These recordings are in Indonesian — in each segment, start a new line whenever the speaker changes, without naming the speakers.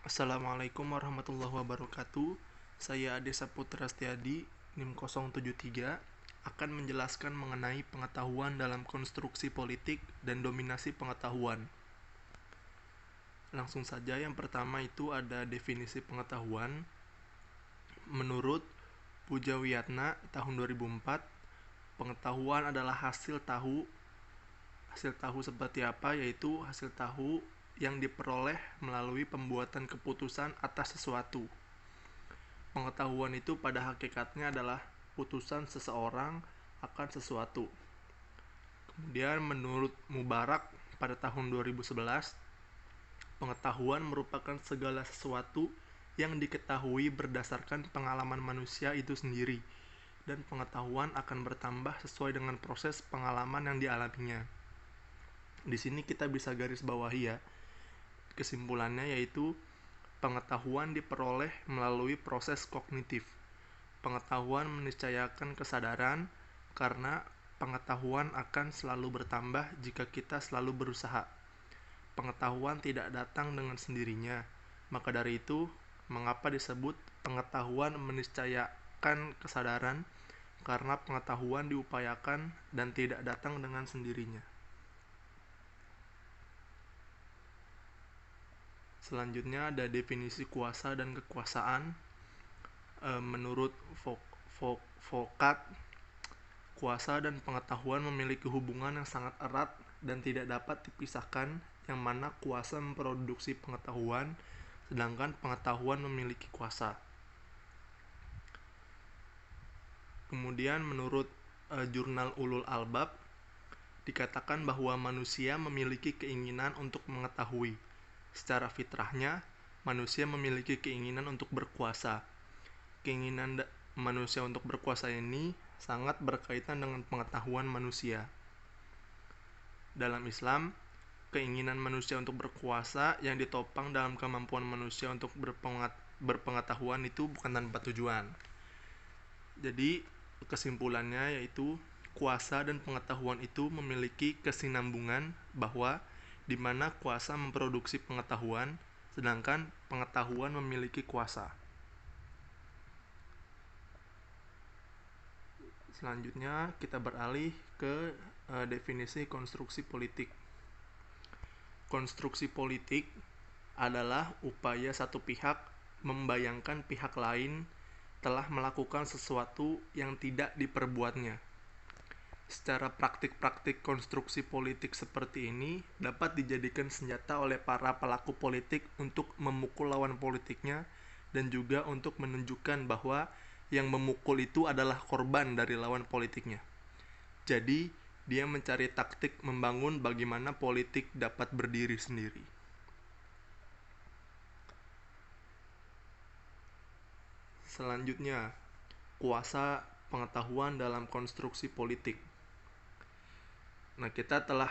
Assalamualaikum warahmatullahi wabarakatuh. Saya Ade Saputra Setiadi, NIM 073, akan menjelaskan mengenai pengetahuan dalam konstruksi politik dan dominasi pengetahuan. Langsung saja, yang pertama itu ada definisi pengetahuan. Menurut Pujawiyatna tahun 2004, pengetahuan adalah hasil tahu. Hasil tahu seperti apa? Yaitu hasil tahu yang diperoleh melalui pembuatan keputusan atas sesuatu. Pengetahuan itu pada hakikatnya adalah putusan seseorang akan sesuatu. Kemudian menurut Mubarak pada tahun 2011, pengetahuan merupakan segala sesuatu yang diketahui berdasarkan pengalaman manusia itu sendiri, dan pengetahuan akan bertambah sesuai dengan proses pengalaman yang dialaminya. Di sini kita bisa garis bawahi ya, kesimpulannya yaitu pengetahuan diperoleh melalui proses kognitif. Pengetahuan meniscayakan kesadaran karena pengetahuan akan selalu bertambah jika kita selalu berusaha. Pengetahuan tidak datang dengan sendirinya. Maka dari itu, mengapa disebut pengetahuan meniscayakan kesadaran? Karena pengetahuan diupayakan dan tidak datang dengan sendirinya. Selanjutnya ada definisi kuasa dan kekuasaan. Menurut Foucault, kuasa dan pengetahuan memiliki hubungan yang sangat erat dan tidak dapat dipisahkan, yang mana kuasa memproduksi pengetahuan, sedangkan pengetahuan memiliki kuasa. Kemudian menurut jurnal Ulul Albab, dikatakan bahwa manusia memiliki keinginan untuk mengetahui. Secara fitrahnya, manusia memiliki keinginan untuk berkuasa. Keinginan manusia untuk berkuasa ini sangat berkaitan dengan pengetahuan manusia. Dalam Islam, keinginan manusia untuk berkuasa yang ditopang dalam kemampuan manusia untuk berpengetahuan itu bukan tanpa tujuan. Jadi, kesimpulannya yaitu kuasa dan pengetahuan itu memiliki kesinambungan, bahwa di mana kuasa memproduksi pengetahuan, sedangkan pengetahuan memiliki kuasa. Selanjutnya kita beralih ke definisi konstruksi politik. Konstruksi politik adalah upaya satu pihak membayangkan pihak lain telah melakukan sesuatu yang tidak diperbuatnya. Secara praktik-praktik konstruksi politik seperti ini dapat dijadikan senjata oleh para pelaku politik untuk memukul lawan politiknya, dan juga untuk menunjukkan bahwa yang memukul itu adalah korban dari lawan politiknya. Jadi, dia mencari taktik membangun bagaimana politik dapat berdiri sendiri. Selanjutnya, kuasa pengetahuan dalam konstruksi politik. Nah, kita telah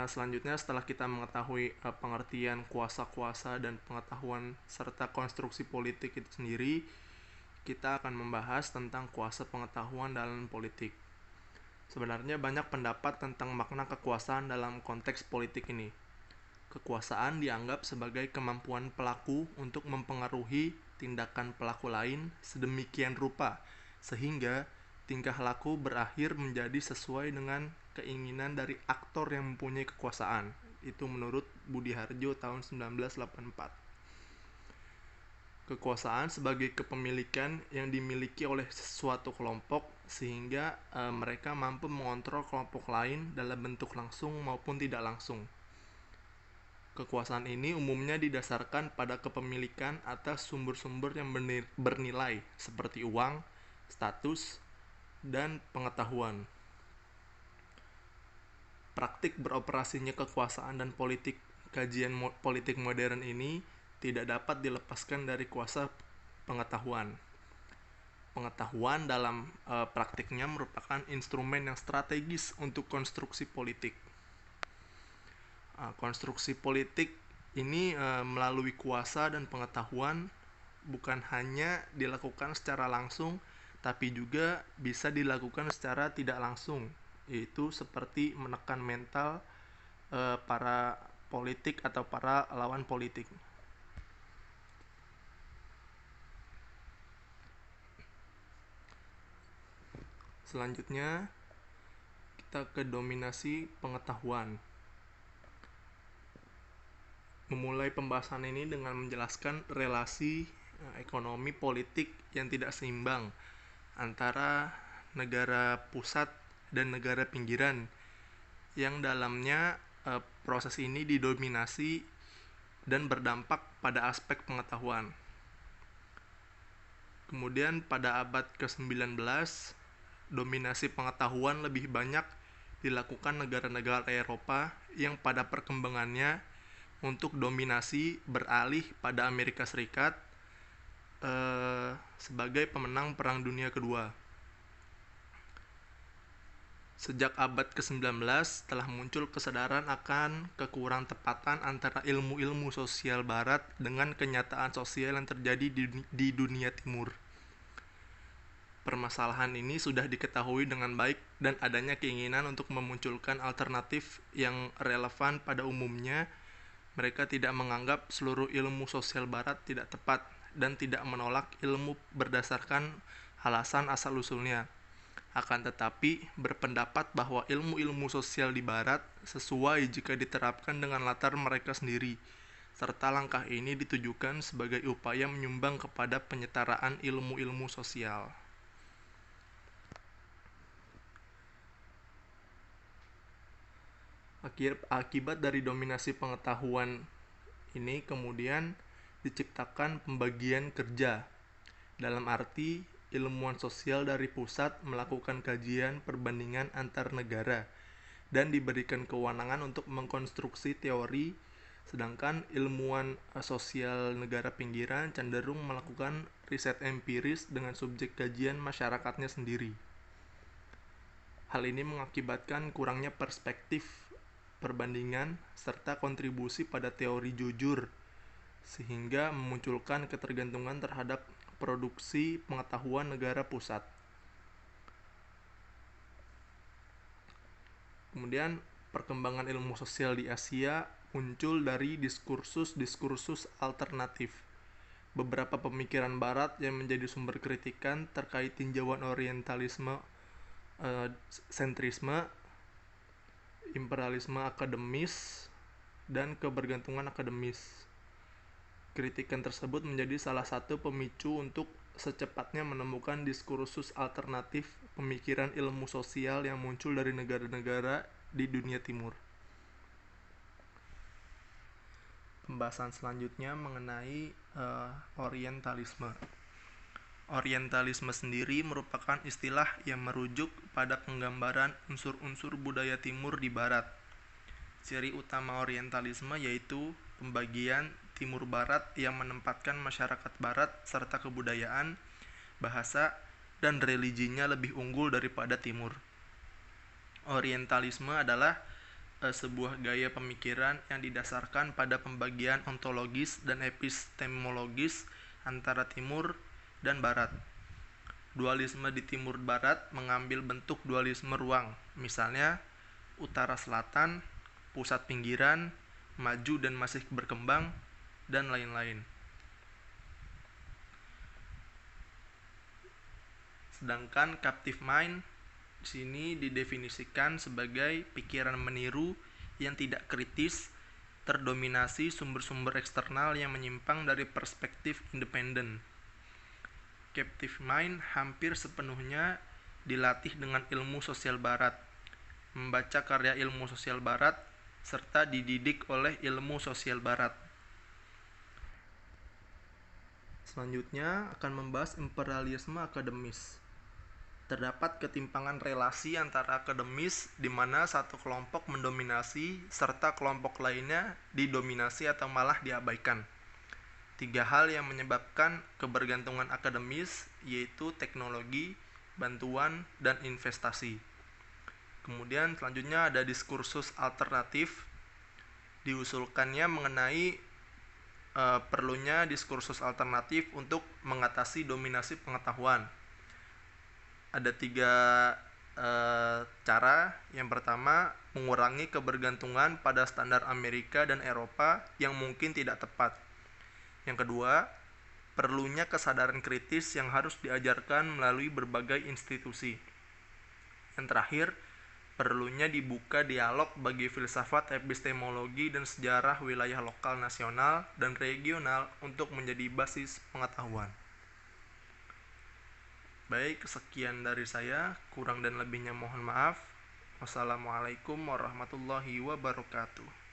selanjutnya setelah kita mengetahui pengertian kuasa-kuasa dan pengetahuan serta konstruksi politik itu sendiri, kita akan membahas tentang kuasa pengetahuan dalam politik. Sebenarnya banyak pendapat tentang makna kekuasaan dalam konteks politik ini. Kekuasaan dianggap sebagai kemampuan pelaku untuk mempengaruhi tindakan pelaku lain sedemikian rupa sehingga tingkah laku berakhir menjadi sesuai dengan keinginan dari aktor yang mempunyai kekuasaan. Itu menurut Budi Harjo tahun 1984. Kekuasaan sebagai kepemilikan yang dimiliki oleh suatu kelompok sehingga mereka mampu mengontrol kelompok lain dalam bentuk langsung maupun tidak langsung. Kekuasaan ini umumnya didasarkan pada kepemilikan atas sumber-sumber yang bernilai seperti uang, status, dan pengetahuan. Praktik beroperasinya kekuasaan dan kajian politik modern ini tidak dapat dilepaskan dari kuasa pengetahuan. Pengetahuan dalam praktiknya merupakan instrumen yang strategis untuk konstruksi politik. Konstruksi politik ini melalui kuasa dan pengetahuan bukan hanya dilakukan secara langsung, tapi juga bisa dilakukan secara tidak langsung, yaitu seperti menekan mental para politik atau para lawan politik. Selanjutnya kita ke dominasi pengetahuan. Memulai pembahasan ini dengan menjelaskan relasi ekonomi politik yang tidak seimbang antara negara pusat dan negara pinggiran, yang dalamnya proses ini didominasi dan berdampak pada aspek pengetahuan. Kemudian pada abad ke-19, dominasi pengetahuan lebih banyak dilakukan negara-negara Eropa yang pada perkembangannya untuk dominasi beralih pada Amerika Serikat sebagai pemenang Perang Dunia Kedua. Sejak abad ke-19 telah muncul kesadaran akan kekurang tepatan antara ilmu-ilmu sosial barat dengan kenyataan sosial yang terjadi di dunia timur. Permasalahan ini sudah diketahui dengan baik dan adanya keinginan untuk memunculkan alternatif yang relevan. Pada umumnya, mereka tidak menganggap seluruh ilmu sosial barat tidak tepat dan tidak menolak ilmu berdasarkan alasan asal-usulnya. Akan tetapi, berpendapat bahwa ilmu-ilmu sosial di barat sesuai jika diterapkan dengan latar mereka sendiri, serta langkah ini ditujukan sebagai upaya menyumbang kepada penyetaraan ilmu-ilmu sosial. Akibat dari dominasi pengetahuan ini kemudian diciptakan pembagian kerja, dalam arti ilmuwan sosial dari pusat melakukan kajian perbandingan antar negara dan diberikan kewenangan untuk mengkonstruksi teori, sedangkan ilmuwan sosial negara pinggiran cenderung melakukan riset empiris dengan subjek kajian masyarakatnya sendiri. Hal ini mengakibatkan kurangnya perspektif perbandingan serta kontribusi pada teori jujur, sehingga memunculkan ketergantungan terhadap produksi pengetahuan negara pusat. Kemudian perkembangan ilmu sosial di Asia muncul dari diskursus alternatif. Beberapa pemikiran barat yang menjadi sumber kritikan terkait tinjauan orientalisme, sentrisme, imperialisme akademis, dan kebergantungan akademis. Kritikan tersebut menjadi salah satu pemicu untuk secepatnya menemukan diskursus alternatif pemikiran ilmu sosial yang muncul dari negara-negara di dunia timur. Pembahasan selanjutnya mengenai orientalisme. Orientalisme sendiri merupakan istilah yang merujuk pada penggambaran unsur-unsur budaya timur di barat. Ciri utama orientalisme yaitu pembagian timur barat yang menempatkan masyarakat barat serta kebudayaan, bahasa, dan religinya lebih unggul daripada timur. Orientalisme adalah sebuah gaya pemikiran yang didasarkan pada pembagian ontologis dan epistemologis antara timur dan barat. Dualisme di timur barat mengambil bentuk dualisme ruang, misalnya utara-selatan, pusat pinggiran, maju dan masih berkembang, dan lain-lain. Sedangkan captive mind di sini didefinisikan sebagai pikiran meniru yang tidak kritis, terdominasi sumber-sumber eksternal yang menyimpang dari perspektif independen. Captive mind hampir sepenuhnya dilatih dengan ilmu sosial barat, membaca karya ilmu sosial barat, serta dididik oleh ilmu sosial barat. Selanjutnya akan membahas imperialisme akademis. Terdapat ketimpangan relasi antara akademis di mana satu kelompok mendominasi serta kelompok lainnya didominasi atau malah diabaikan. 3 hal yang menyebabkan kebergantungan akademis yaitu teknologi, bantuan, dan investasi. Kemudian selanjutnya ada diskursus alternatif. Diusulkannya mengenai perlunya diskursus alternatif untuk mengatasi dominasi pengetahuan. Ada 3 cara. Yang pertama, mengurangi kebergantungan pada standar Amerika dan Eropa yang mungkin tidak tepat. Yang kedua, perlunya kesadaran kritis yang harus diajarkan melalui berbagai institusi. Yang terakhir, perlunya dibuka dialog bagi filsafat epistemologi dan sejarah wilayah lokal nasional dan regional untuk menjadi basis pengetahuan. Baik, sekian dari saya. Kurang dan lebihnya mohon maaf. Wassalamualaikum warahmatullahi wabarakatuh.